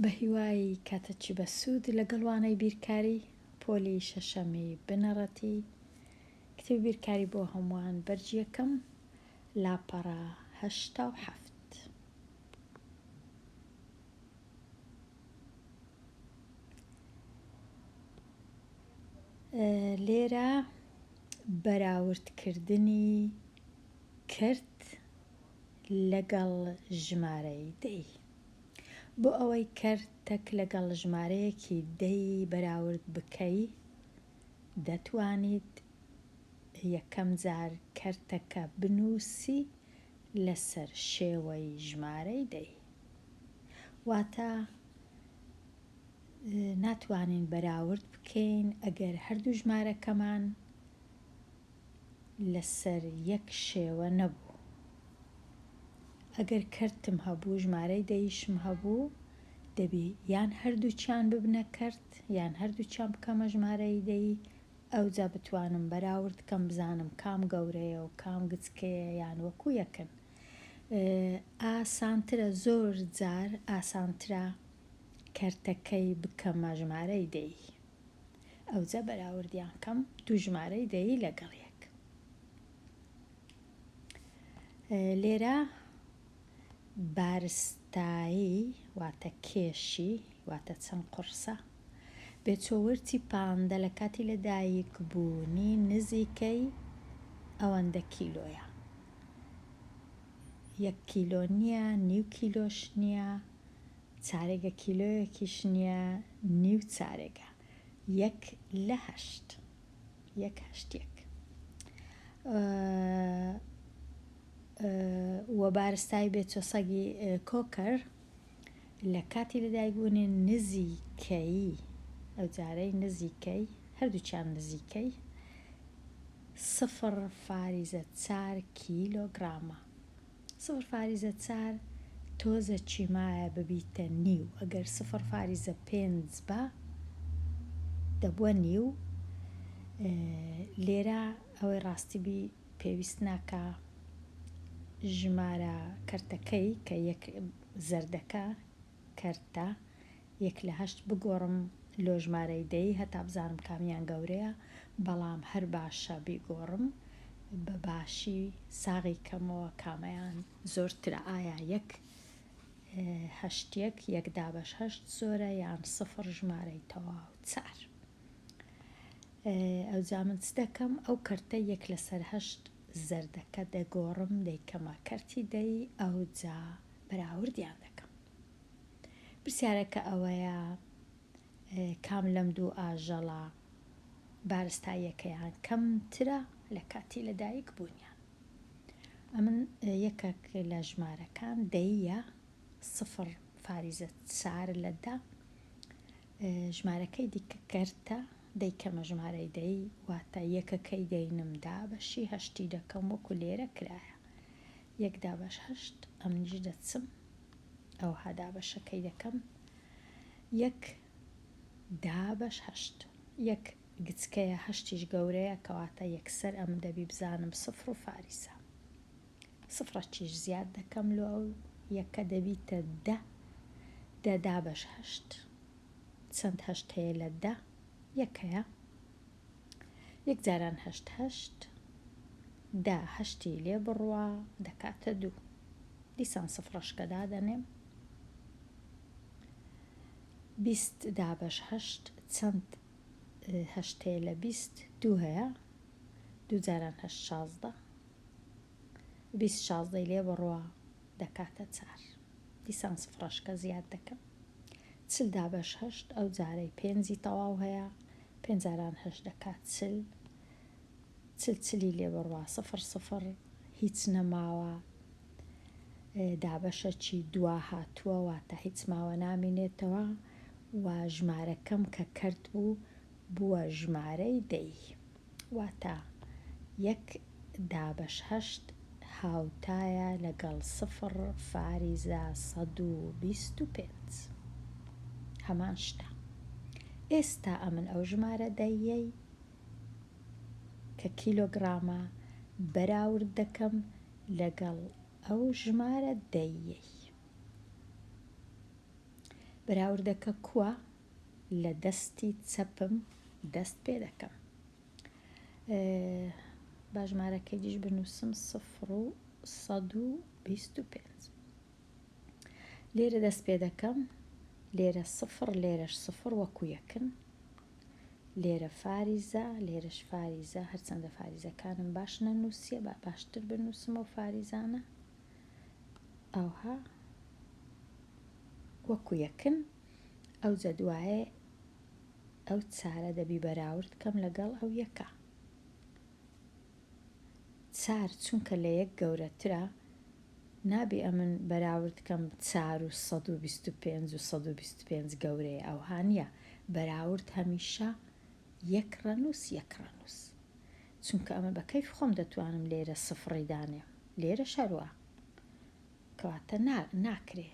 بە هیوای کاتەچی بە سوود لەگەڵوانەی بیرکاری پۆلی شەشەمی بنەڕەتی کتێبی بیرکاری بۆ هەمووان بەرجی یەکەم لاپەڕە 87. لێرە بەراوردکردنی کرد لەگەڵ ژمارەی دەی. بۆ ئەوەی کەرتێک لەگەڵ ژمارەیەکی دەی بەراورد بکەی دەتوانیت یەکەم جار کەرتەکە بنووسی لەسەر شێوەی ژمارەی دەی. واتە ناتوانین بەراورد بکەین ئەگەر هەردوو ژمارەکەمان لەسەر یەک شێوە نەبوو. ئەگەر کەرتم هەبوو ژمارەی دەیشم هەبوو دەبی یان هەردووچیان ببنە کەرت یان هەردووچیان بکەمە ژمارەی دەی، ئەوجا بتوانم بەراورد کەم بزانم کام گەورەیە و کام گچکەیە یان وەکو یەکن. ئاسانترە، زۆر جار ئاسانترە کەرتەکەی بکەمە ژمارەی دەی، ئەوجا بەراوردیان کەم دوو ژمارەی دەی لەگەڵ یەک. لێرە بارستایی واتە کێشی واتە چەند قورسە بێچۆورتی پاندە لە کاتی لەدایک بوونی نزیکەی ئەوەندە کیلۆیە. 1 کیلۆ نییە، نیو کیلۆش نییە، چارێگە کیلۆیەکیش نییە، نیو چارێگە، 1/8. 1/8. وە بارستای بێچۆ سەگی کۆکەر لە کاتی لەدایکبوونی نزیکەی، ئەو جارەی نزیکەی هەردووچیان نزیکەی 0.4 کیلۆگرامە. 0.4 تۆزە چیمایە ببیتە نیو. ئەگەر 0.5 بە دەبووە نیو. لێرە ئەوەی ڕاستیبی پێویست ناکە ژمارە کەرتەکەی کە یەک زەردەکە کەرتە 1/8 بگۆڕم لۆ ژمارەی دەی هەتا بزانم کامیان گەورەیە، بەڵام هەر باشە بیگۆڕم بە باشی ساغی کەمەوە کامەیان زۆرترە، ئایا 1/8 1/8 زۆرە یان 0 ژمارەی تەواو چار. ئەوجا من چ دەکەم؟ ئەو کەرتە 1/8 زەردەکە دەگۆڕم دەیکەمە کەرتی دەی، ئەوجا بەراوردیان دەکەم. پرسیارەکە ئەوەیە کام لەم دوو ئاژەڵە بارستاییەکەیان کەمترە لە کاتی لەدایک بوونیان. ئەمن یەکێک لە ژمارەکان دەیە 0.4 لە 10. ژمارەکەی دیکە کەرتە دەیکەمە ژمارەی دەی، واتە یەکەکەی دەینمدا بەشی 8 دەکەم وەکو لێرە کرایە 1/8. ئەمنیش دەچم ئەو هەدا بەشەکەی دەکەم 1/8. یەک گچکەیە 8 گەورەیە کەواتە یەکسەر ئەم دەبی بزانم 0.5. 0 زیاد دەکەم لۆ ئەو یەکە دەبیتە 10/8. چەند هەشت هەیە لە 10؟ یەکەیە. 1/8 10 هەشتی لێ بڕوە دەکاتە 2. دیسان 0 دادەنێم 20/8 چەند هەشت هەیە لە 20؟ 2 هەیە. 2/8 16. 20 16 لێ بڕوە دەکاتە 4. دیسان 0 زیاد دەکەم 40/8 ئەو جارەی 5 تەواو هەیە 5/8 دەکات 40. 40 لێ بڕوە 0 هیچ نەماوە، دابەشەکی دوا هاتووە واتە هیچ ماوە نامێنێتەوە و ژمارەکەم کە کەرت بووە ژمارەی دەی، واتە 1/8 هاوتایە لەگەڵ 0.125. هەمان شتە. ئێستا ئەمن ئەو ژمارە دەیەی کە کیلۆگرامە بەراورد دەکەم لەگەڵ ئەو ژمارە دەیەی. بەراوردەکە کووە لە دەستی چەپم دەست پێ دەکەم. با ژمارەکەی دیش بنووسم 125. لێرە دەست پێ دەکەم، لێرە 0 لێرەش 0 وەکو یەکن، لێرە فاریزە لێرەش فاریزە، هەرچەندە فاریزەکانم باش نەنووسیە با باشتر بنووسمە و فاریزانە ئەوها وەکو یەکن. ئەو جەدوایە ئەو چارە دەبی بەراورد کەم لەگەڵ ئەو یەکە. چار چونکە لە یەک گەورەترە نابێ ئەمن بەراورد کەم 4 و 125 و 125 گەورەیە، ئەوها نییە. بەراورد هەمیشە یەک ڕەنووس یەک ڕەنووس، چونکە ئەمە بە کەیف خۆم دەتوانم لێرە سفڕی دانێ، لێرە شەروە کەواتە ناکرێ.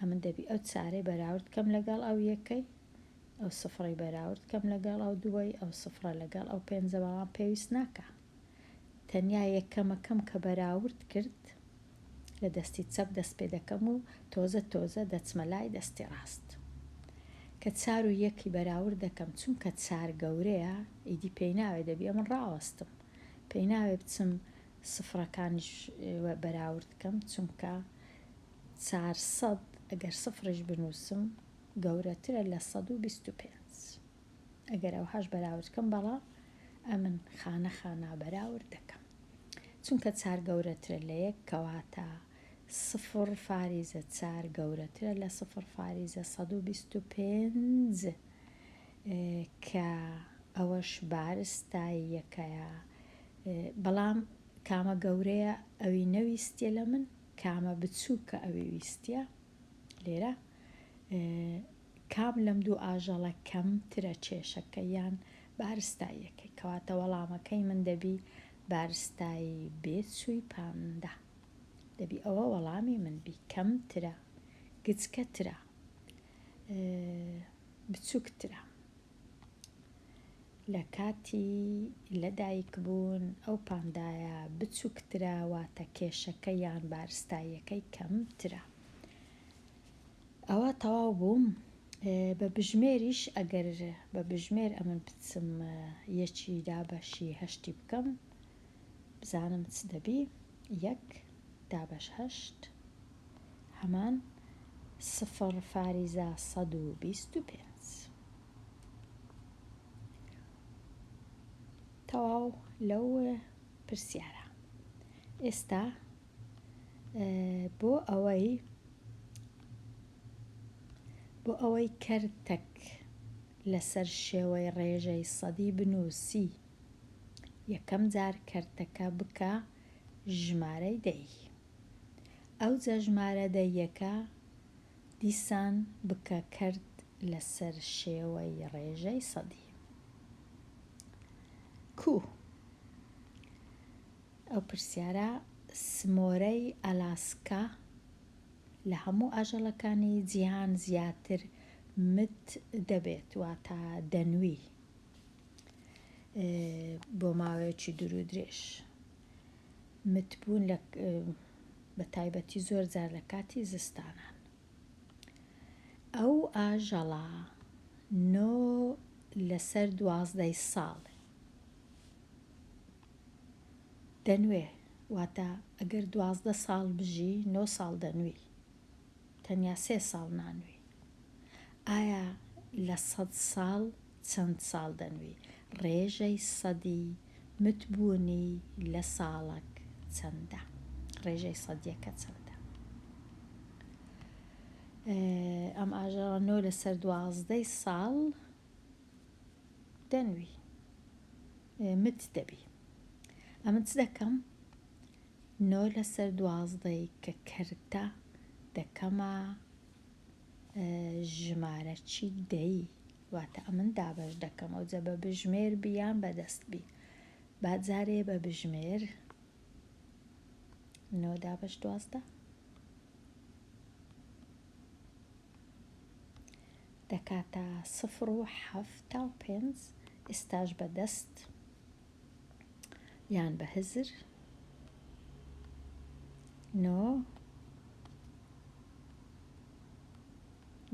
ئەمن دەبی ئەو چارەی بەراورد کەم لەگەڵ ئەو یەکەی، ئەو سفڕی بەراورد کەم لەگەڵ ئەو دووەی، ئەو سفرە لەگەڵ ئەو پێنجە، بەڵام پێویست ناکە. تەنیا یەکەمەکەم کە بەراورد کرد لە دەستی چەپ دەست پێ دەکەم و تۆزە دەچمە لای دەستی ڕاست. کە 4 و یەکی بەراورد دەکەم چونکە 4 گەورەیە، ئیدی پێی ناوێ دەبی ئەمن ڕاوەستم، پێی ناوێ بچم سفرەکانیش بەراورد کەم، چونکە 400 ئەگەر سفرش بنووسم گەورەترە لە 125. ئەگەر ئەوهاش بەراورد کەم، بەڵام ئەمن خانە بەراورد دەکەم چونکە 4 گەورەترە لە یەک، کەواتە 0 فاریزە 4 گەورەترە لە 0 فاریزە 125 کە ئەوەش بارستای یەکەیە. بەڵام کامە گەورەیە ئەوی نەویستیە لە من، کامە بچووکە ئەوی ویستیە لێرە، کام لەم دوو ئاژەڵە کەمترە کێشەکە یان بارستای یەکەی، کەواتە وەڵامەکەی من دەبی بارستایی بێچووی 15. دەبی ئەوە وەڵامی من بی، کەمترە، گچکەترە، بچووکترە. لە کاتی لەدایک بوون ئەو پاندایە بچووکترە، واتە کێشەکە یان بارستاییەکەی کەمترە. ئەوە تەواو بووم. بە بژمێریش ئەگەر بە بژمێر ئەمن بچم یەکی دابەشی 8 بکەم، بزانم چ دەبی. 1 دابەش 8 هەمان 0 فاریزە 125. تەواو لەو پرسیارە. ئێستا بۆ ئەوەی کەرتەک لەسەر شێوەی ڕێژەی سەدی بنووسی، یەکەم جار کەرتەکە بکە ژمارەی دەی. ئەو جە ژمارە دەیەکە دیسان بکە کەرت لەسەر شێوەی ڕێژەی سەدی. ئەو پرسیارە سمۆرەی ئەلاسکا لە هەموو ئاژەڵەکانی جیهان زیاتر مت دەبێت، واتە دەنوی بۆ ماوەیەکی دوور و درێژ. متبوون بە تایبەتی زۆر جار لە کاتی زستانان. ئەو ئاژەڵە 9 لەسەر 12 ساڵ دەنوێ، واتە ئەگەر 12 ساڵ بژی 9 ساڵ دەنوی، تەنیا 3 ساڵ نانوی. ئایا لە 100 ساڵ چەند ساڵ دەنوی؟ ڕێژەی سەدی متبوونی لە ساڵک چەندە؟ ڕێژەی سەدیەکە چەندە؟ ئەم ئاژەڵە 9 لەسەر 12 ساڵ دەنوی، مت دەبی. ئەمن چ دەکەم؟ 9 لەسەر 12 کە کەرتە دەکەمە ژمارەکی دەی، واتە ئەمن دابەش دەکەم. ئەو جە بە بژمێر بیان بەدەست بی. باجارێ بە بژمێر 9 دابەش 12 دەکاتە 0.75. ئێستاش بەدەست یان بە هزر 9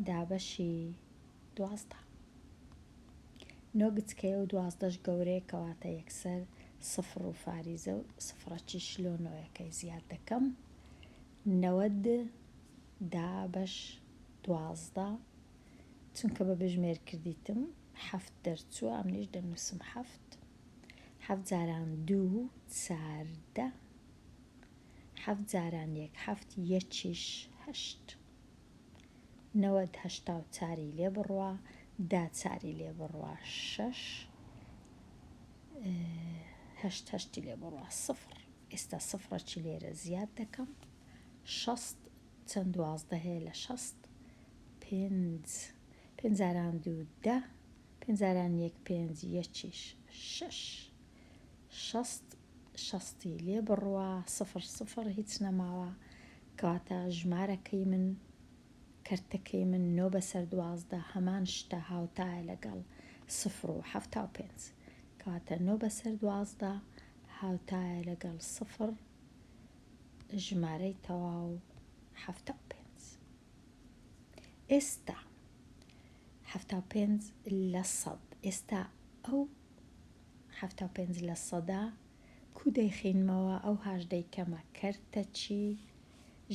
دابەشی 12. 9 گچکەیە و 12ش گەورەیە کەواتە یەکسەر 0 و فاریزە و 0 شلۆنەوەیەکەی زیاد دەکەم. 90 دابەش 12 چونکە بە بژمێر کردیتم 7 دەرچووە ئەمنیش دەنووسم 7. 7 جاران 2 14 7 جاران 1 7 یەکیش 8. 90 84 لێ بڕوا 10 4 لێ بڕوا 6 8 لێ بڕوا 0. ئێستا 0 لێرە زیاد دەکەم 60 چەند 12 هەیە لە 60 5 5 جاران 2 10 5 جاران 1 5 یەکیش 6 60 لێ بڕوا 0 هیچ نەماوە کەواتە ژمارەکەی من کەرتەکەی من 9 بەسەر 12 هەمان شتە هاوتایە لەگەڵ 0 و 75 کەواتە 9 بەسەر 12 هاوتایە لەگەڵ 0 ژمارەی تەواو 75. ئێستا 75 لە 100 ئێستا ئەو 75 لە 100 کو دەیخینمەوە ئەو هاژدەی کەمە کەرتەچی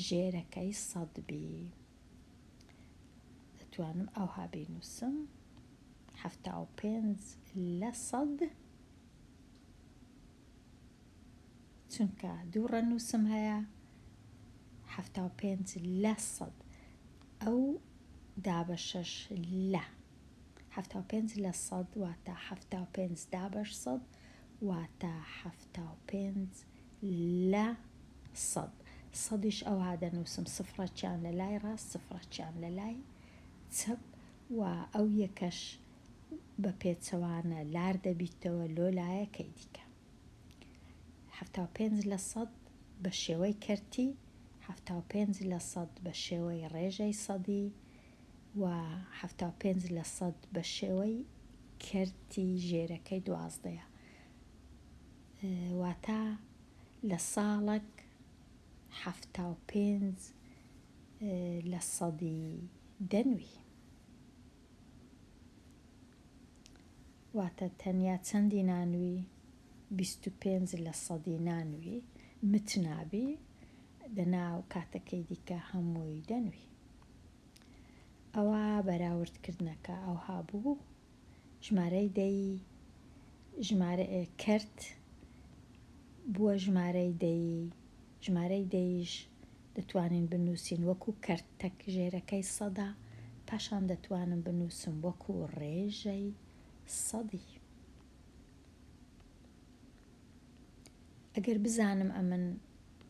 ژێرەکەی 100 بی. دەتوانم ئەوها بینووسم 75 لە 100 چونکە دوو ڕەنووسم هەیە 75 لە 100 ئەو دابەشەش لە 75 لە 100 واتە 75 دابەش 100 واتە 75 لە 100. 100ش ئەوها دەنووسم 0 لە لای ڕاست 0 لە لای چەپ و ئەو یەکەش بە پێچەوانە لار دەبیتەوە لۆ لایەکەی دیکە. 75 لە 100 بە شێوەی کەرتی 75 لە 100 بە شێوەی ڕێژەی سەدی و 75 لە 100 بە شێوەی کەرتی ژێرەکەی 12 واتە لە ساڵێک 75 لە 100 دەنوی واتە تەنیا چەندی نانوی 25 لە 100 نانوی متنابی دەناو کاتەکەی دیکە هەمووی دەنوی. ئەوە بەراوردکردنەکە ئەوها بوو ژمارەی دەی ژمارە کەرت بووە ژمارەی دەیش دەتوانین بنووسین وەکو کەرتەک ژێرەکەی 100 پاشان دەتوانم بنووسم وەکو ڕێژەی 100. ئەگەر بزانم ئەمن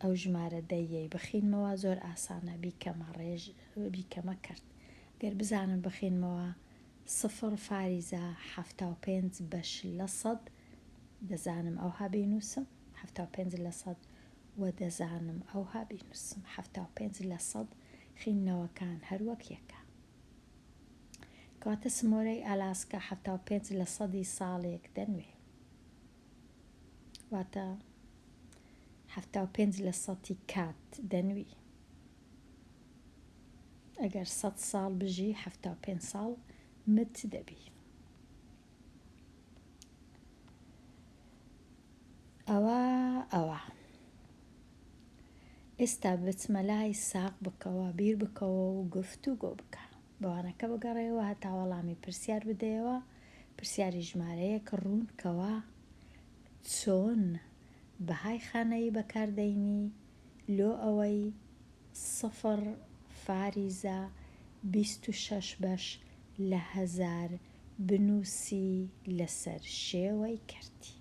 ئەو ژمارە دەیەی بخینمەوە زۆر ئاسانە بیکەمە کەرت. ئەگەر بزانم بخینمەوە 0 فاریزە 75 بەش لە 100 دەزانم ئەوها بینووسم 75 لە 100 و دەزانم ئەوها بینووسم 75 لە 100 خینەوەکان هەروەک یەکە. کەواتە سمۆرەی ئالاسکا 75 لە 100 ساڵێک دەنوێ واتە 75 لە 100 کات دەنوی. ئەگەر 100 ساڵ بژی 75 ساڵ مت دەبی. ئەوە ئێستا بچمە لای ساق بکەوە بیر بکەوە و گفتوگۆ بکە بەوانەکە بگەڕێەوە هەتا وەڵامی پرسیار بدەیەوە پرسیاری ژمارەیەک ڕوونکەوە چۆن بەهای خانەیی بەکاردەینی لۆ ئەوەی 0 فاریزە 26 بەش لە 1000 بنووسی لەسەر شێوەی کەرتی.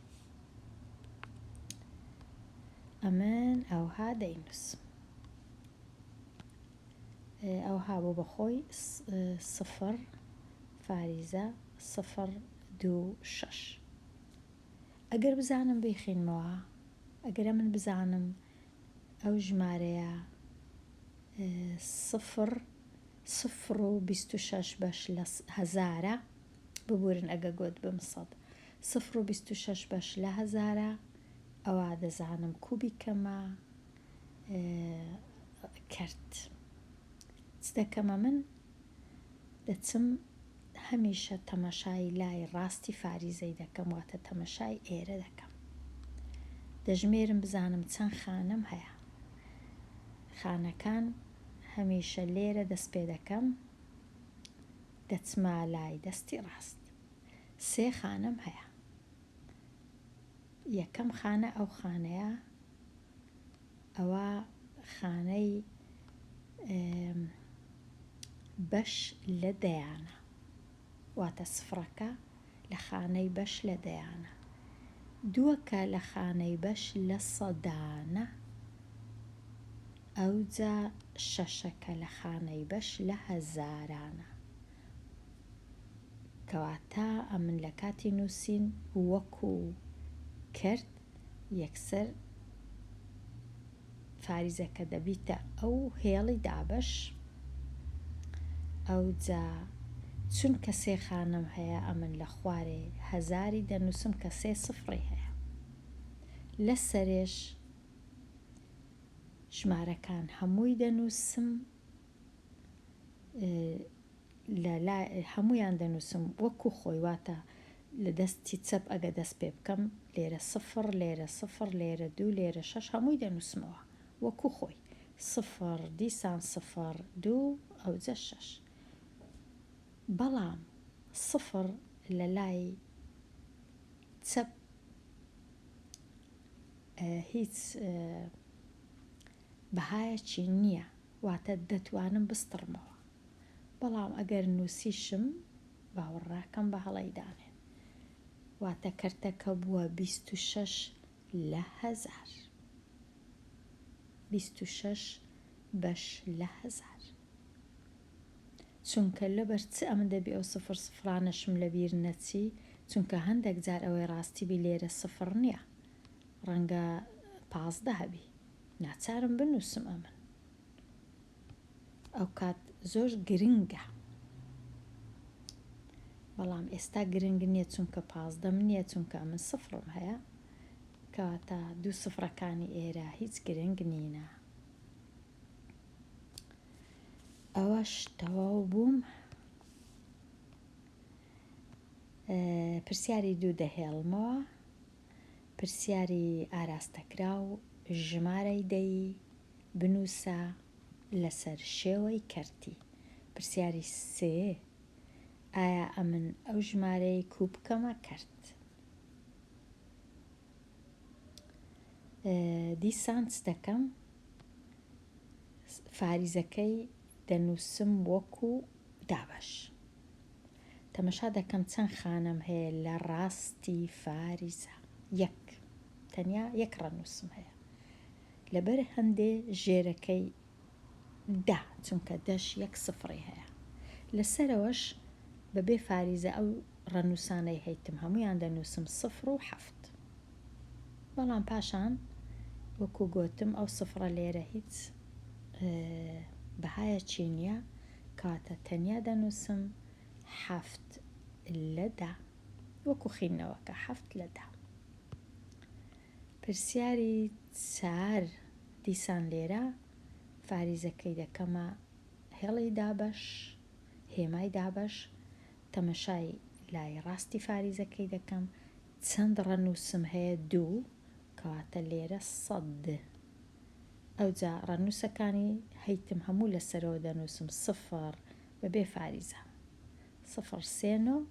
ئەمن ئەوها دەینووسم ئەوها بۆ بەخۆی 0 فاریزە 0 2 6. ئەگەر بزانم بخینمەوە ئەگەرە من بزانم ئەو ژمارەیە 0 و 26 بەش لە 1000 ببورن ئەگە گوت بم 100 0 و 26 بەش لە 1000 ئەوە دەزانم کوبی کەمە کەرت چ دەکەمە من دەچم هەمیشە تەماشای لای ڕاستی فاریزەی دەکەم، واتە تەماشای ئێرە دەکەم. دەژمێرم بزانم چەند خانەم هەیە. خانەکان هەمیشە لێرە دەست پێ دەکەم، دەچمە لای دەستی ڕاست. 3 خانەم هەیە. یەکەم خانە ئەو خانەیە، ئەوە خانەی بەش لە دەیانە، واتە سفرەکە لە خانەی بەش لە دەیانە. دووەکە لە خانەی بەش لە سەدانە، ئەوجا شەشەکە لە خانەی بەش لە هەزارانە. کەواتە ئەمن لە کاتی نووسین وەکو کرد یەکسەر فاریزەکە دەبیتە ئەو هێڵی دابەش. ئەوجا چونکە 3 خانەم هەیە ئەمن لە خوارێ هەزاری دەنووسم کە 3 سفری هەیە. لە سەرێش ژمارەکان هەمووی دەنووسم، هەمویان دەنووسم وەکو خۆی، واتە لە دەستی چەپ ئەگە دەست پێ بکەم لێرە 0 لێرە 0 لێرە 2 لێرە 6 هەمووی دەنووسمەوە وەکو خۆی. 0 دیسان 0 2 ئەوجە 6. بەڵام 0 لە لای چەپ هیچ بەهایەکی نییە، واتە دەتوانم بستڕمەوە. بەڵام ئەگەر نووسیشم باوەڕاکەم بە هەڵەیدانێن، واتە کەرتەکە بووە 26 لە 1000. 26 بەش لە 1000. چونکە لەبەر چ ئەمە دەبی ئەو 0 سفرانەشم لەبیر نەچی، چونکە هەندێک جار ئەوەی ڕاستی بی لێرە 0 نییە، ڕەنگە 15 هەبی، ناچارم بنووسم ئەمن. ئەو کات زۆر گرنگە. بەڵام ئێستا گرنگ نییە چونکە 15 نییە، چونکە ئەمن 0م هەیە، کەواتە 2 سفرەکانی ئێرە هیچ گرنگ نینە. ئەوەش تەواو بووم. پرسیاری 2 دەهێڵمەوە. پرسیاری ئاراستەکراو ژمارەی دەی بنووسە لەسەر شێوەی کەرتی. پرسیاری 3 ئایا ئەمن ئەو ژمارەی کوو بکەمە کەرت. دیسان چ دەکەم؟ فاریزەکەی دەنووسم وەکو دابەش. تەمەشا دەکەم چەند خانەم هەیە لە ڕاستی فاریزە. تەنیا 1 ڕەنووسم هەیە، لەبەر هەندێ ژێرەکەی دا، چونکە دەش 1 سفری هەیە. لەسەرەوەش بەبێ فاریزە ئەو ڕەنووسانەی هەیتم هەمویان دەنووسم 0 و 7. بەڵام پاشان وەکو گوتم ئەو سفرە لێرە هیچ بەهایەکی نییە، کاتە تەنیا دەنووسم 7 لە 10 وەکو خینەوەکە 7 لە 10. پرسیاری 4 دیسان لێرە فاریزەکەی دەکەمە هێڵی دابەش، هێمای دابەش. تەمەشای لای ڕاستی فاریزەکەی دەکەم، چەند ڕەنووسم هەیە 2، کەواتە لێرە 100. ئەوجا ڕەنووسەکانی هەیتم هەموو لەسەرەوە دەنووسم 0 بەبێ فاریزە. 0 3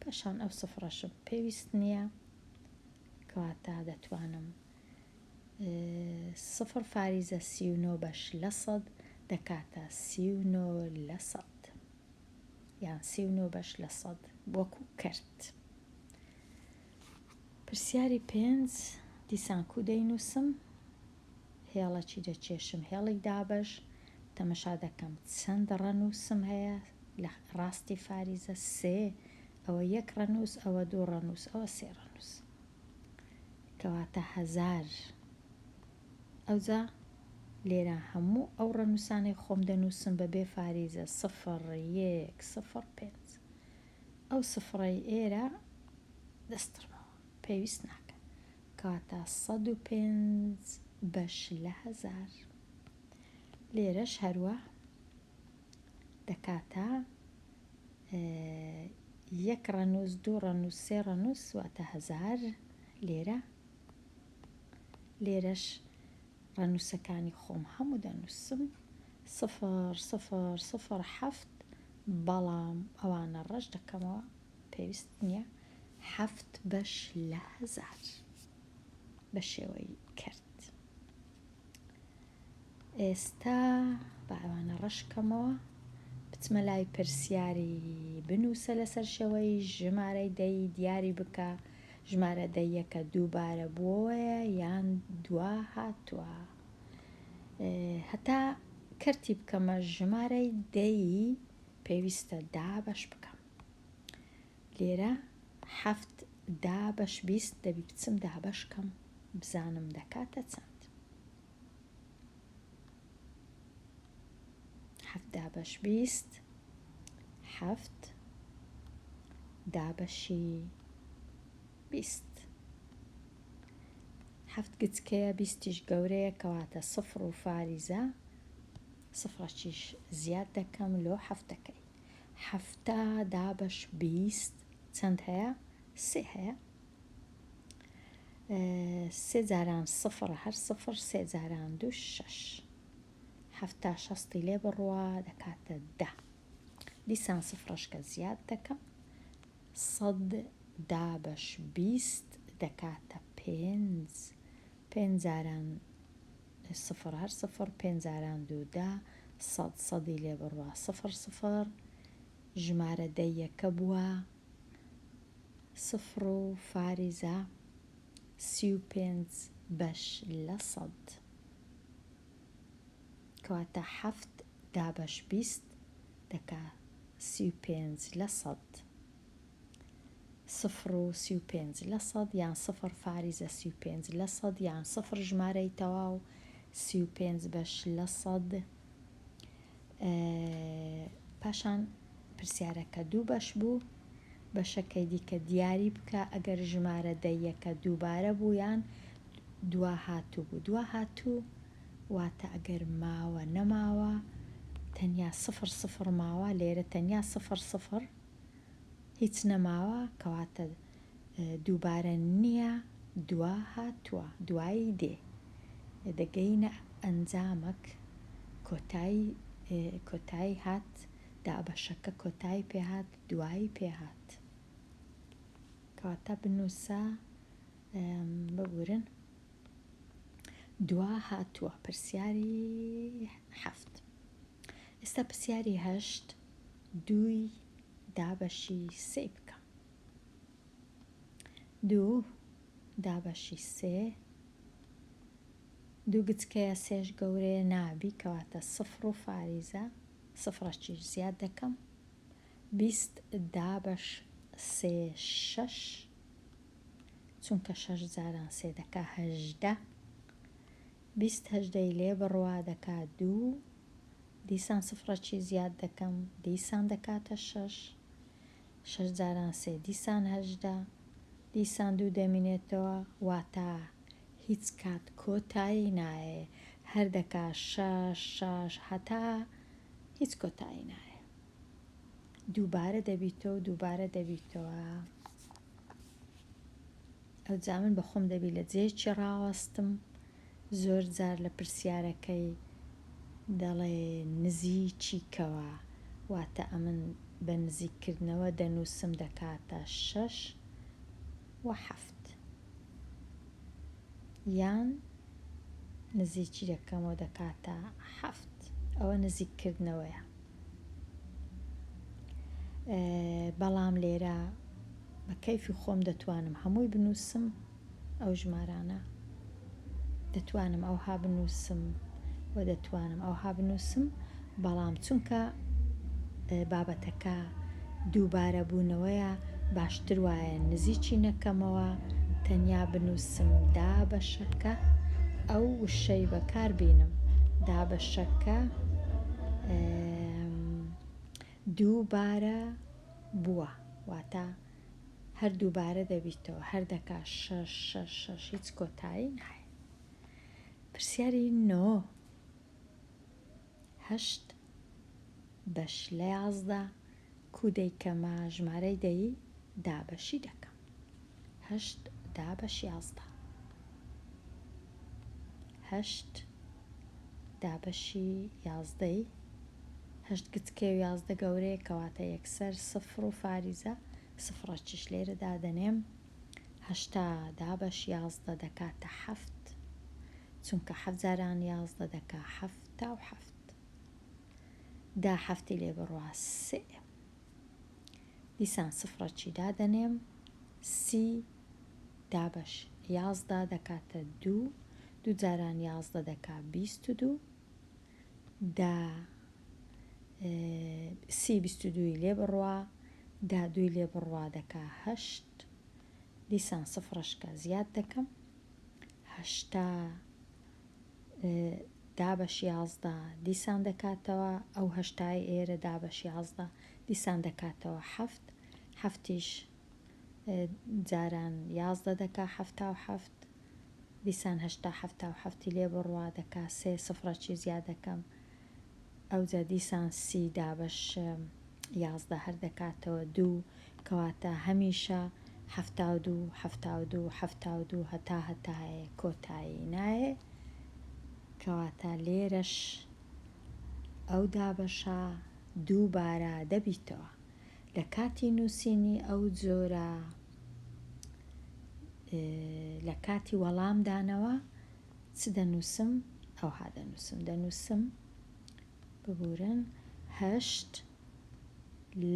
پاشان ئەو سفرەشم پێویست نییە، کەواتە دەتوانم 0 فاریزە 39 بەش لە 100 دەکاتە 39 لە 100 یان 39 بەش لە 100 وەکو کرد. پرسیاری 5 دیسان کوو دەینووسم، هێڵەکی دەکێشم هێڵی دابەش. تەمەشا دەکەم چەند ڕەنووسم هەیە لە ڕاستی فاریزە. 3 ئەوە 1 ڕەنووس، ئەوە 2 ڕەنووس، ئەوە 3 ڕەنووس، کەواتە 1000. ئەوجا لێرە هەموو ئەو ڕەنووسانەی خۆم دەنووسم بەبێ فاریزە 0 1 0 5. ئەو سفرەی ئێرە دەستڕمەوە، پێویست ناکە، کەواتە 105 بەش لە 1000. لێرەش هەروە دەکاتە 1 ڕەنووس 2 ڕەنووس 3 ڕەنووس واتە 1000 لێرەش ڕەنووسەکانی خۆم هەموو دەنووسم 0.007 بەڵام ئەوانە ڕەش دەکەمەوە پێویست نییە 7 بەش لە 1000 بە شێوەی کرد. ئێستا بە ئەوانە ڕەشکەمەوە بچمە لای پرسیاری بنووسە لەسەر شێوەی ژمارەی دەی دیاری بکە ژمارە دەیەکە دووبارە بووەوەیە یان دوا هاتووە. هەتا کەرتی بکەمە ژمارەی دەی پێویستە 10 بەش بکەم. لێرە 7 10 بەش 20 دەبی بچم 10 بەشکەم بزانم دەکاتە چەند. 7 10 بەش 20 7 10 بەشی 20 7 گچکەیە 20 گەورەیە کەواتە 0 و فاریزە 0 زیاد دەکەم لۆ 7ەکەی 7 10 بەش 20 چەند هەیە 3 هەیە 3 جاران 0 هەر 0 3 جاران 2 6 7 60 لێ بڕوە دەکاتە 10 دیسان 0 زیاد دەکەم 100 10 بەش 20 دەکاتە 5 5 جاران 0 هەر 0 5 جاران 2 10 100 لێ بڕوە 0 ژمارە دەیەکە بووە 0 و فاریزە 35 بەش لە 100 کەواتە 7 10 بەش 20 دەکا 35 لە 100 0 و 35 لە 100 یان 0 فاریزە 35 لە 100 یان 0 ژمارەی تەواو 35 بەش لە 100. پاشان پرسیارەکە 2 بەش بوو بەشەکەی دیکە دیاری بکە ئەگەر ژمارە دەیەکە دووبارە بوو یان دوا هاتوو بوو دوا هاتوو واتە ئەگەر ماوە نەماوە تەنیا 0 ماوە لێرە تەنیا 0 هیچ نەماوە کەواتە دووبارە نییە دوا هاتووە دوایی دێ دەگەینە ئەنجامەک کۆتایی هات دابەشەکە کۆتایی پێهات دوایی پێهات کەواتە بنووسە ببورن دوا هاتووە پرسیاری 7. ئێستا پرسیاری 8 2 10 بەشی 3 بکەم 2 10 بەشی 3 2 گچکەیە 3 گەورەیە نابی کەواتە 0 و فاریزە 0 زیاد دەکەم 20 10 بەش 3 6 چونکە 6 جاران 3 دەکا 18 20 هەژدەی لێ بڕوا دەکات 2 دیسان 0 زیاد دەکەم دیسان دەکاتە 6 6 جاران 3 دیسان 18 دیسان 2 دەمینێتەوە واتە هیچ کات کۆتایی نایە هەر دەکا 6 هەتا هیچ کۆتایی نایە دووبارە دەبیتەوە ئەو جا من بەخۆم دەبی لە جێکی ڕاوەستم زۆر جار لە پرسیارەکەی دەڵێ نزیکیکەوە واتە ئەمن بە نزیککردنەوە دەنووسم دەکاتە 6 و 7 یان نزیکی دەکەمەوە دەکاتە 7 ئەوە نزیککردنەوەیە بەڵام لێرە بە کەیفی خۆم دەتوانم هەمووی بنووسم ئەو ژمارانە دەتوانم ئەوها بنووسم و دەتوانم ئەوها بنووسم بەڵام چونکە بابەتەکە دووبارە بوونەوەیە باشتر وایە نزیکی نەکەمەوە تەنیا بنووسم دا بەشەکە ئەو وشەی بەکار بینم دا بەشەکە دووبارە بووە واتە هەر دووبارە دەبیتەوە هەر دەکا 6 هیچ کۆتایی نایە. پرسیاری 9 8 بەش لە 11 کودەی کەمە ژمارەی دەی دابەشی دەکەم. 8 دابەش 11. 8 دابەشی 11ی 8 گچکێ و 11 گەورەیە کەواتە یەکسەر سفر و فاریزە سفرەچیش لێرە دادەنێم. 8 دابەش 11 دەکاتە 7 چونکە 7 جاران 11 دەکا 7. دا 7 لێ بڕوا 3. دیسان سفرەچی دادەنێم. 30 دابەش 11 دەکاتە 2 2 جاران 11 دەکا 22. دا 22 لێ بڕوا. دا 2 لێ بڕوا دەکا 8. دیسان سفرەشکە زیاد دەکەم. 8 دابەش 11 دیسان دەکاتەوە ئەو 8 ئێرە دابەش 11 دیسان دەکاتەوە 7. 7 جاران 11 دەکا 7 دیسان 7 لێ بڕوا دەکا 3 سفرەچی زیاد دەکەم. ئەوجا دیسان 30 دابەش 11 هەر دەکاتەوە 2 کەواتە هەمیشە 72 هەتا کۆتایی نایە کەواتە لێرەش ئەو دابەشە دووبارە دەبیتەوە. لە کاتی نووسینی ئەو جۆرە لە کاتی وەڵامدانەوە چ دەنووسم؟ ئەوها دەنووسم ببورن 8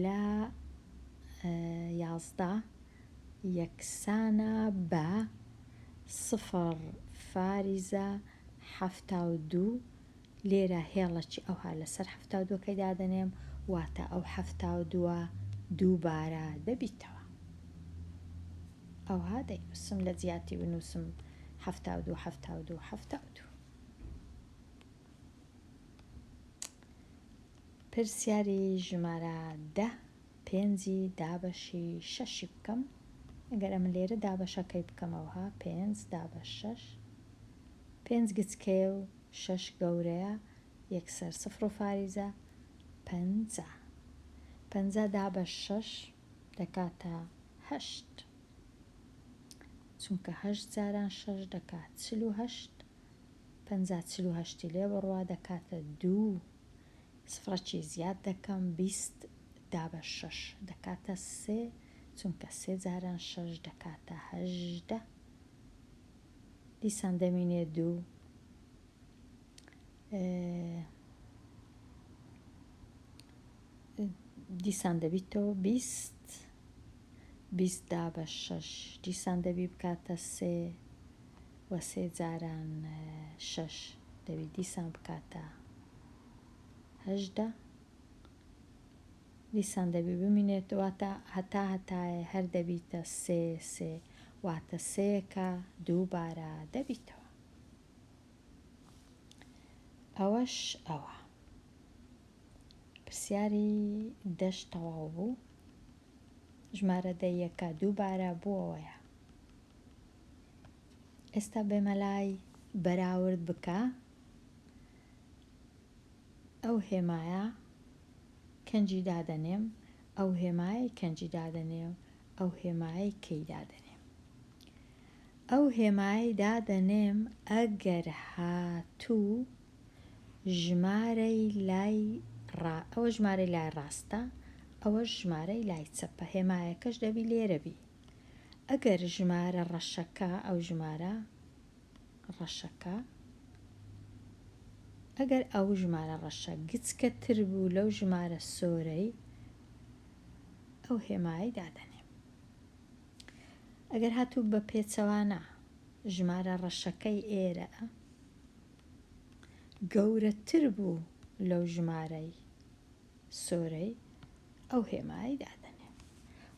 لە 11 یەکسانە بە 0 فاریزە 72 لێرە هێڵەکی ئەوها لەسەر 72کەی دادەنێم واتە ئەو 72 دووبارە دەبیتەوە. ئەوها دەینووسم لە جیاتی بنووسم 72. پرسیاری ژمارە 10 5 دابەشی 6 بکەم. ئەگەر ئەمە لێرە دابەشەکەی بکەمەوەها 5 دابەش 6 5 گچکێ و 6 گەورەیە یەکسەر سفر و فاریزە 50 دابەش 6 دەکاتە 8 چونکە 8 جاران 6 دەکات 48 48 لێ بڕوا دەکاتە 2 سفرەکی زیاد دەکەم 20 دابەش 6 دەکاتە 3 چونکە 3 جاران 6 دەکاتە 18 دیسان دەمینێ 2 دیسان دەبیتەوە 20 دابەش 6 دیسان دەبی بکاتە 3 و 3 جاران 6 دەبی دیسان بکاتە 18 دیسان دەبی بمینێتەوە هەتایە هەر دەبیتە 3 واتە 3کە دووبارە دەبیتەوە. ئەوەش ئەوە پرسیاری دەش تەواو بوو. ژمارە دەیەکە دووبارە بووەوەیە. ئێستا بێمەلای بەراورد بکە ئەو هێمایە کەنجی دادەنێم ئەو هێمای کەنجی دادەنێم ئەو هێمای کەی دادەنێم. ئەو هێمای دادەنێم ئەگەر هاتوو ژمارەی لای ئەوە ژمارەی لای ڕاستە ئەوە ژمارەی لای چەپە هێمایەکەش دەبی لێرە بی. ئەگەر ژمارە ڕەشەکە ئەو ژمارە ڕەشەکە ئەگەر ئەو ژمارە ڕەشە گچکەتر بوو لەو ژمارە سۆرەی ئەو هێمایی دادەنێم. ئەگەر هاتوو بە پێچەوانە ژمارە ڕەشەکەی ئێرە گەورەتر بوو لەو ژمارەی سۆرەی ئەو هێمایی دادەنێم.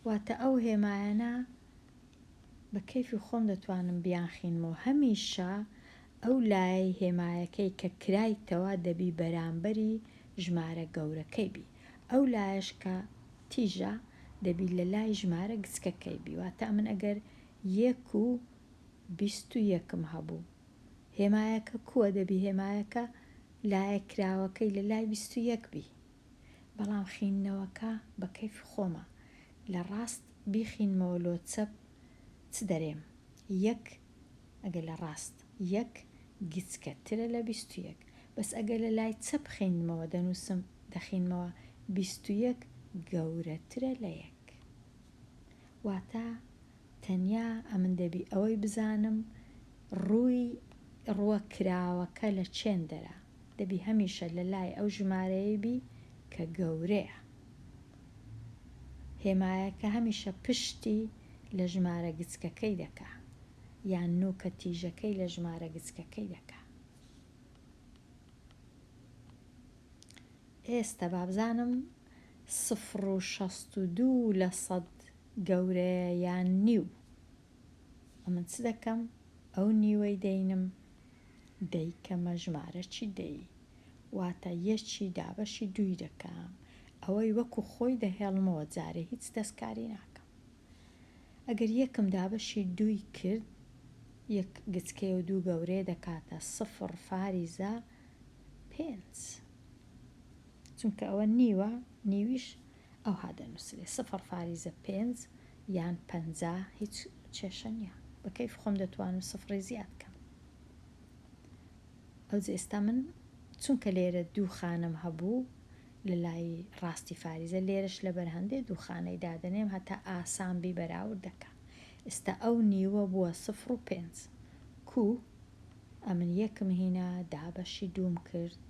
واتە ئەو هێمایانە بە کەیفی خۆم دەتوانم بیانخینمەوە هەمیشە ئەو لای هێمایەکەی کە کرایتەوە دەبی بەرامبەری ژمارە گەورەکەی بی. ئەو لایەش کە تیژە دەبی لە لای ژمارە گچکەکەی بی. واتە من ئەگەر 1 و 21 هەبوو هێمایەکە کووە دەبی هێمایەکە لایە کراوەکەی لە لای 21 بی. بەڵام خیننەوەکە بە کەیف خۆمە لە ڕاست بیخینمەوە لۆچەپ چ دەرێم یەک ئەگە لە ڕاست یەک گچکەترە لە 21 بەس ئەگە لە لای چەپ خینمەوە دەنووسم دەخینمەوە 21 گەورەترە لە یەک واتە تەنیا ئەمن دەبی ئەوەی بزانم ڕووە کراوەکە لە چێندەرە دەبی هەمیشە لە لای ئەو ژمارەیە بی کە گەورەیە هێمایەکە هەمیشە پشتی لە ژمارە گچکەکەی دەکا یان نوکە تیژەکەی لە ژمارە گچکەکەی دەکا ئێستا بابزانم 0.62 لە 100 گەورەیە یان نیو ئەمن چ دەکەم ئەو نیوەی دەینم دەیکەمە ژمارەی دەی واتە یەکی دابەشی دوی دەکەم ئەوەی وەکو خۆی دەهێڵمەوە جارێ هیچ دەستکاری ناکەم ئەگەر یەکم دابەشی دوی کرد یەک گچکەی و دوو گەورەیە دەکاتە 0.5 چونکە ئەوە نیوە نیویش ئەو هادەنووسێ 0.5 یان 50 هیچ کێشە نییە بە کەیف خۆم دەتوانم سفری زیاد کەم ئەو ئێستا من چونکە لێرە دوو خانم هەبوو لە لای ڕاستی فاریزە لێرش لە بەرهەندێ دوو خانەی دادنێم هەتا ئاسانبی بەراورد دەکە ئێستا ئەو نیوە بووە 0.5 کو ئەمن یەکم هینا دابەشی دووم کرد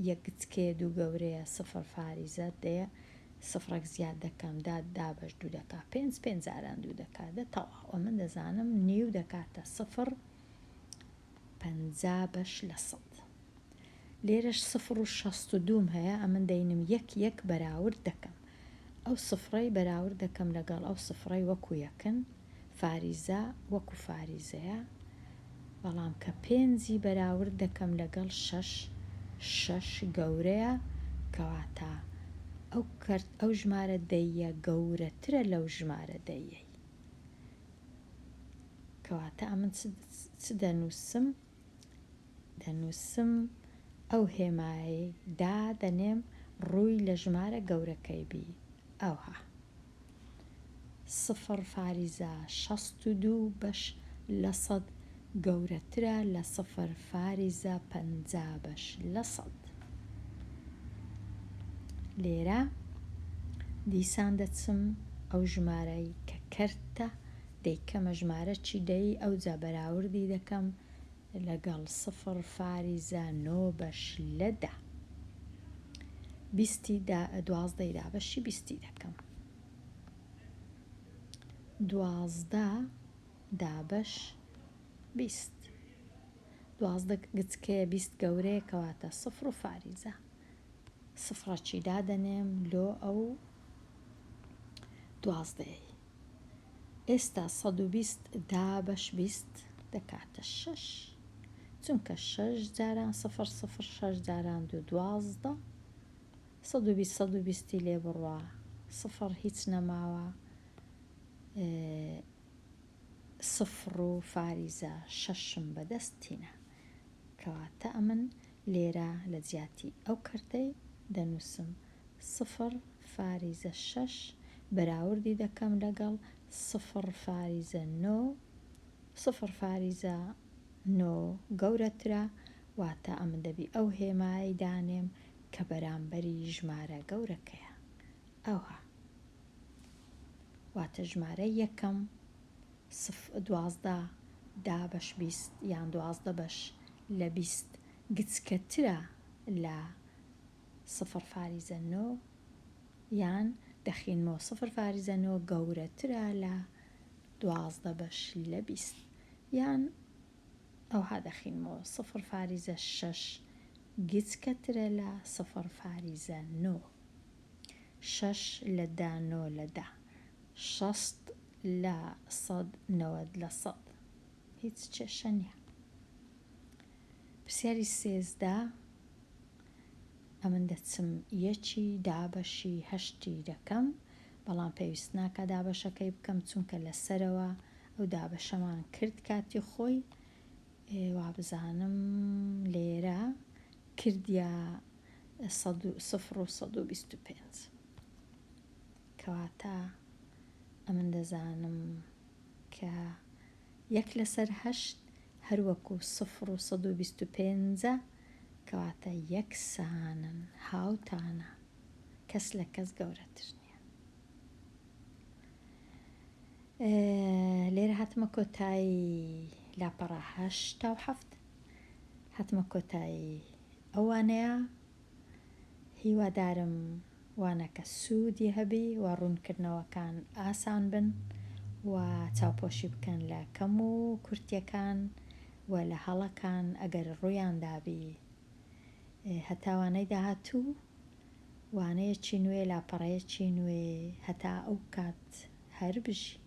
یەک گچکێ دوو گەورەیە 0.5 دەیە سفرێک زیاد دەکەم دابەش دوو دەکا 5 جاران دوو دەکات دەتەواوە من دەزانم نیو دەکاتە 0.50 بەش لە 100 لێرەش 0.62 هەیە ئەمن دەینم یەک بەراورد دەکەم ئەو سفرەی بەراورد دەکەم لەگەڵ ئەو سفرەی وەکو یەکن فاریزە وەکو فاریزەیە بەڵام کە 5 بەراورد دەکەم لەگەڵ 6 گەورەیە کەواتە ئەو ژمارە دەیە گەورەترە لەو ژمارە دەیەی کەواتە ئەمن چ دەنووسم ئەو هێمایی دەنێم ڕووی لە ژمارە گەورەکەی بی ئەوها 0.62 بەش لە 100 گەورەترە لە 0.50 بەش لە 100 لێرە دیسان دەچم ئەو ژمارەی کە کەرتە دەیکەمە ژمارە چی دەی ئەو جا بەراوردی دەکەم لەگەڵ 0.9 بەش لە 10 12 دابەشی 20 دەکەم 12 دابەش 20 12 گچکەیە 20 گەورەیە کەواتە 0.5 سفرەکی دادەنێم لۆ ئەو 12 ئێستا 120 دابەش 20 دەکاتە 6 چونکە 6 جاران 0 جاران 12 120 لێ بڕوە سفر هیچ نەماوە 0.6 بەدەستینە کەواتە ئەمن لێرە لە جیاتی ئەو کەرتەی دەنووسم 0.6 بەراوردی دەکەم لەگەڵ 0.9 گەورەترە واتە ئەمن دەبی ئەو هێمایی دانێم کە بەرامبەری ژمارە گەورەکەیە ئەوها واتە ژمارە یەکەم 12 دابەش 20 یان 12 بەش لە 20 گچکەترە لە 0.9 یان دەخینمەوە 0.9 گەورەترە لە 12 بەش لە 20 یان ئەوها دەخینمەوە 0.6 گچکەترە لە 0.9 6 لە 9 لە 60 لە 190 لە 100 هیچ کێشە نییە پرسیاری 13 ئەمن دەچم یەکی دابەشی 8 دەکەم بەڵام پێویست ناکە دابەشەکەی بکەم چونکە لەسەرەوە ئەو دابەشەمان کرد کاتی خۆی وا بزانم لێرە کردیا سفر و 125 کەواتە ئەمن دەزانم کە 1/8 هەروەکو 0 و 125 کەواتە یەکسانن، هاوتانە، کەس لە کەس گەورەتر نییە. لێرە هاتمە کۆتایی لاپەڕە 87 هاتمە کۆتایی ئەوانەیە. هیوادارم وانەکە سوودی هەبی و ڕوونکردنەوەکان ئاسان بن و چاوپۆشی بکەن لە کەم و کورتیەکان و لە هەڵەکان ئەگەر ڕوویان دابی هەتاوانەی داهاتوو وانەیەکی نوێ لاپەڕەیەکی نوێ هەتا ئەو کات هەر بژی.